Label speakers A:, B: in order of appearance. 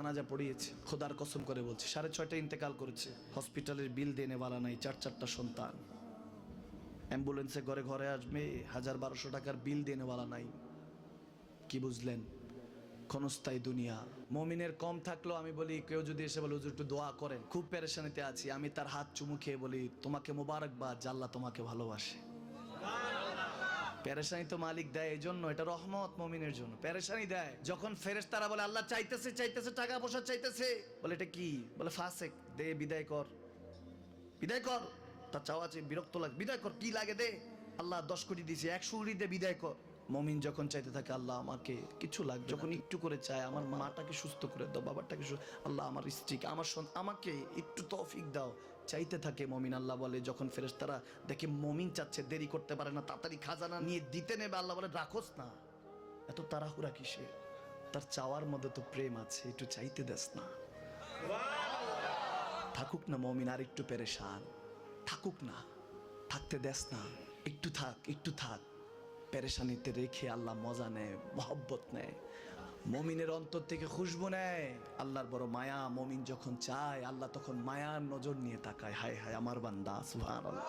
A: জানাজা পড়িয়েছে, খোদার কসম করে বলছি 6:30 ইন্তেকাল করেছে। হসপিটালের বিল দেনেওয়ালা নাই, 4 সন্তান। অ্যাম্বুলেন্সে ঘরে ঘরে আসবে, 1000-1200 টাকার বিল দেনেওয়ালা নাই। কি বুঝলেন? ক্ষণস্থায়ী দুনিয়া। মমিনের কম থাকলেও আমি বলি, কেউ যদি এসে বলে হুজুর একটু দোয়া করেন, খুব পেরেশানিতে আছি, আমি তার হাত চুমু খেয়ে বলি তোমাকে মোবারকবাদ, আল্লাহ তোমাকে ভালোবাসে। পেরেশানি তো মালিক দেয়, এই জন্য এটা রহমত মমিনের জন্য। পেরেশানি দেয় যখন ফেরেশতারা বলে আল্লাহ চাইতেছে চাইতেছে, টাকা পয়সা চাইতেছে, বলে এটা কি? বলে ফাসেক, দে বিদায় কর, বিদায় কর। তার চাওয়া আছে, বিরক্ত লাগে, বিদায় কর, কি লাগে দে। আল্লাহ 10 কোটি দিয়েছে, 100 কোটি দে, বিদায় কর। মমিন যখন চাইতে থাকে আল্লাহ আমাকে কিছু লাগবে, যখন একটু করে চায় আমার মাটাকে সুস্থ করে দাও, বাবাটাকে আল্লাহ আমার স্ত্রীকে, আমার আমাকে একটু তৌফিক দাও, চাইতে থাকে মমিন। আল্লাহ বলে যখন ফেরেশতারা দেখে মমিন চাচ্ছে, দেরি করতে পারে না, তাড়াতাড়ি খাজানা নিয়ে দিতে নেবে, আল্লাহ বলে রাখোস না, এত তাড়াহুড়া কিসের? তার চাওয়ার মধ্যে তো প্রেম আছে, একটু চাইতে দেস না। থাকুক না মমিন আর একটু পেরেশান, থাকুক না, থাকতে দেস না, একটু থাক, একটু থাক। পেরেশানিতে রেখে আল্লাহ মজা নেয়, মহব্বত নেয়, মমিনের অন্তর থেকে খুশবু নেয়। আল্লাহর বড় মায়া, মমিন যখন চায় আল্লাহ তখন মায়ার নজর নিয়ে তাকায়, হায় হায় আমার বান্দা, সুবহানাল্লাহ।